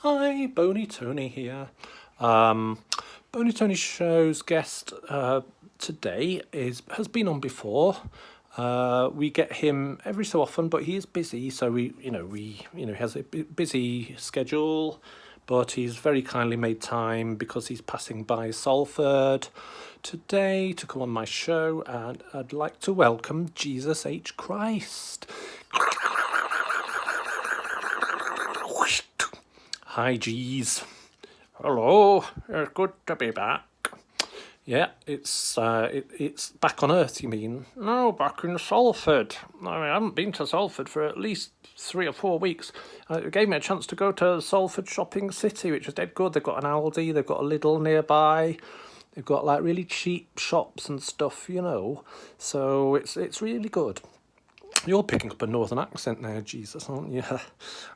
Hi, Bony Tony here. Bony Tony Show's guest today has been on before. We get him every so often, but he is busy, so we has a busy schedule, but he's very kindly made time because he's passing by Salford today to come on my show, and I'd like to welcome Jesus H. Christ. Hi, G's. Hello. It's good to be back. Yeah, it's back on Earth, you mean? No, back in Salford. I haven't been to Salford for at least 3 or 4 weeks. It gave me a chance to go to Salford Shopping City, which is dead good. They've got an Aldi, they've got a Lidl nearby. They've got like really cheap shops and stuff, So it's really good. You're picking up a northern accent there, Jesus, aren't you?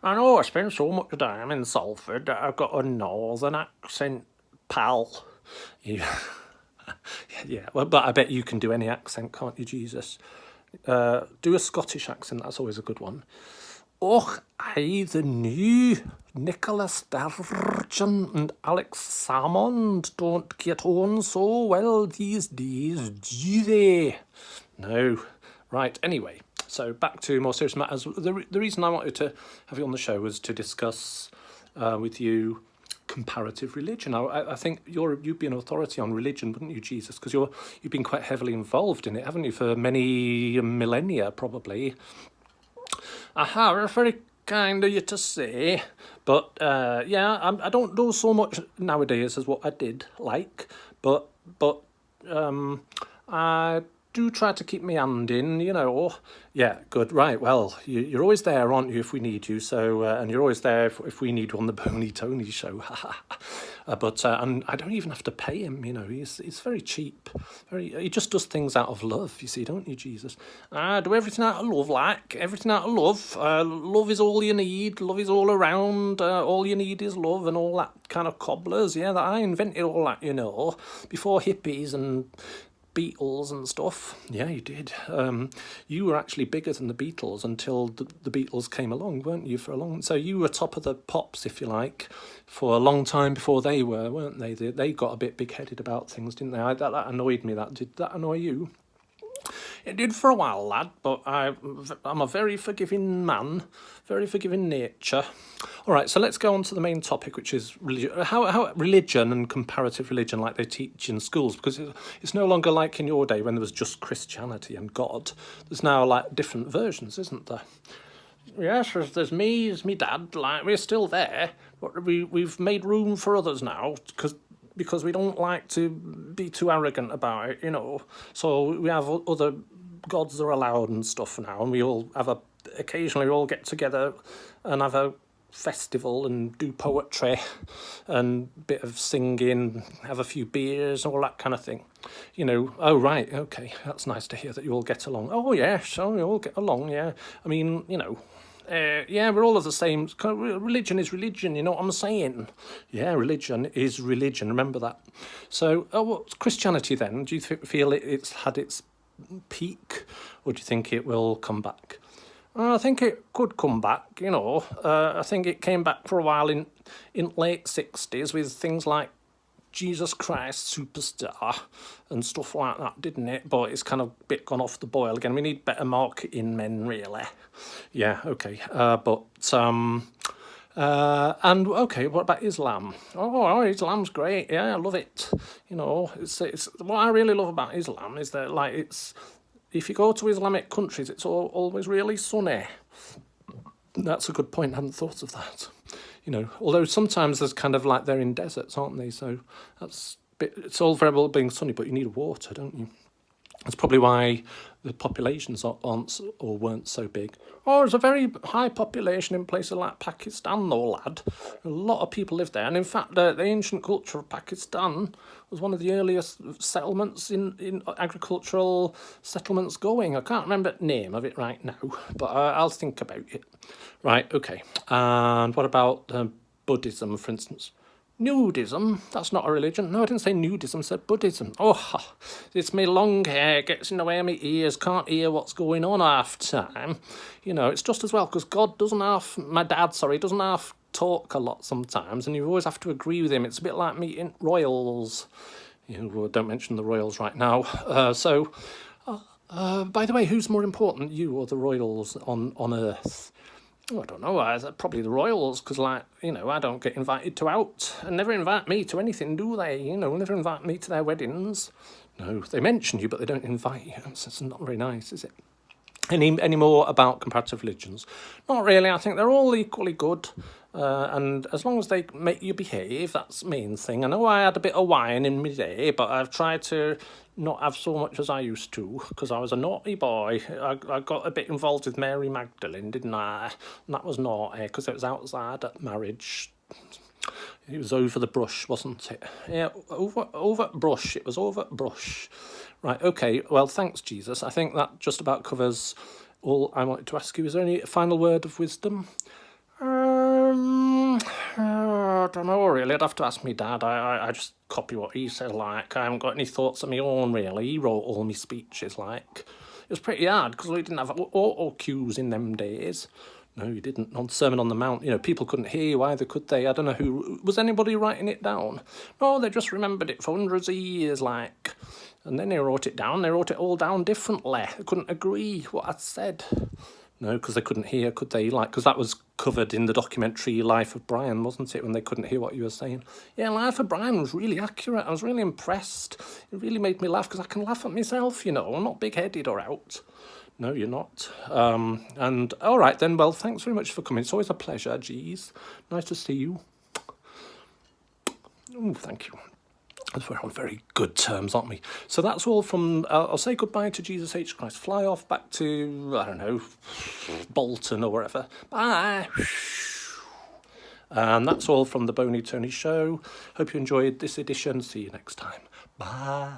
I know, I spend so much time in Salford that I've got a northern accent, pal. Yeah, well, but I bet you can do any accent, can't you, Jesus? Do a Scottish accent, that's always a good one. Och, I the new Nicola Sturgeon and Alex Salmond don't get on so well these days, do they? No. Right, anyway. So back to more serious matters. The reason I wanted to have you on the show was to discuss with you comparative religion. I think you'd be an authority on religion, wouldn't you, Jesus? Because you've been quite heavily involved in it, haven't you, for many millennia, probably. Aha, it's very kind of you to say. But, I don't do so much nowadays as what I did like. But I do try to keep my hand in, Yeah, good. Right, well, you're always there, aren't you, if we need you? So, and you're always there if we need you on the Bony Tony show. And I don't even have to pay him, He's very cheap. He just does things out of love, you see, don't you, Jesus? I do everything out of love, everything out of love. Love is all you need. Love is all around. All you need is love and all that kind of cobblers. Yeah, that I invented all that, before hippies and Beatles and stuff. Yeah, you did. You were actually bigger than the Beatles until the Beatles came along, weren't you, so you were top of the pops, if you like, for a long time before they were, weren't they? They got a bit big-headed about things, didn't they? That annoyed me. Did that annoy you? It did for a while, lad, but I'm a very forgiving man, very forgiving nature. All right, so let's go on to the main topic, which is religion. How religion and comparative religion, like they teach in schools, because it's no longer like in your day when there was just Christianity and God. There's now like different versions, isn't there? Yes, there's me, there's me dad. Like we're still there, but we've made room for others now because we don't like to be too arrogant about it, So we have other gods are allowed and stuff now, and we all occasionally we all get together and have a festival and do poetry and a bit of singing, have a few beers, all that kind of thing. Oh, right, okay, that's nice to hear that you all get along. Oh, yes, we all get along, yeah. I mean, we're all of the same. Religion is religion, you know what I'm saying? Yeah, religion is religion, remember that. So, what's Christianity then? Do you feel it's had its peak, or do you think it will come back? I think it could come back, I think it came back for a while in late 60s with things like Jesus Christ Superstar and stuff like that, didn't it? But it's kind of a bit gone off the boil again. We need better marketing men, really. Yeah, okay. And okay, what about Islam? Oh, Islam's great. Yeah, I love it. It's what I really love about Islam is that if you go to Islamic countries, it's always really sunny. That's a good point. I hadn't thought of that. Although sometimes there's kind of like they're in deserts, aren't they? So it's all very well being sunny, but you need water, don't you? That's probably why the populations aren't or weren't so big. Oh, there's a very high population in places like Pakistan, though, lad. A lot of people live there. And in fact, the ancient culture of Pakistan was one of the earliest settlements in agricultural settlements going. I can't remember the name of it right now, but I'll think about it. Right, okay. And what about Buddhism, for instance? Nudism? That's not a religion. No, I didn't say nudism, I said Buddhism. Oh, it's me long hair, gets in the way of my ears, can't hear what's going on half time. It's just as well, because God my dad doesn't have talk a lot sometimes, and you always have to agree with him. It's a bit like meeting royals. Don't mention the royals right now. By the way, who's more important, you or the royals on Earth? Oh, I don't know. Probably the royals, because, I don't get invited to out, and never invite me to anything, do they? Never invite me to their weddings. No, they mention you, but they don't invite you. It's not very nice, is it? Any more about comparative religions? Not really. I think they're all equally good, and as long as they make you behave, that's the main thing. I know I had a bit of wine in my day, but I've tried to not have so much as I used to, because I was a naughty boy. I got a bit involved with Mary Magdalene, didn't I? And that was naughty, because it was outside at marriage. It was over the brush, wasn't it? Yeah, over brush. It was over brush. Right, okay. Well, thanks, Jesus. I think that just about covers all I wanted to ask you. Is there any final word of wisdom? I don't know, really. I'd have to ask my dad. I just copy what he said, I haven't got any thoughts of my own, really. He wrote all my speeches, It was pretty hard, because we didn't have auto cues in them days. No, you didn't. On Sermon on the Mount, people couldn't hear you either, could they? I don't know who... Was anybody writing it down? No, they just remembered it for hundreds of years, And then they wrote it down. They wrote it all down differently. They couldn't agree what I'd said. No, because they couldn't hear, could they? Because that was covered in the documentary Life of Brian, wasn't it, when they couldn't hear what you were saying? Yeah, Life of Brian was really accurate. I was really impressed. It really made me laugh, because I can laugh at myself, I'm not big-headed or out. No, you're not. And all right then, well, thanks very much for coming. It's always a pleasure, geez. Nice to see you. Oh, thank you. We're on very good terms, aren't we? So that's all from... I'll say goodbye to Jesus H. Christ. Fly off back to, I don't know, Bolton or wherever. Bye. And that's all from the Bony Tony Show. Hope you enjoyed this edition. See you next time. Bye.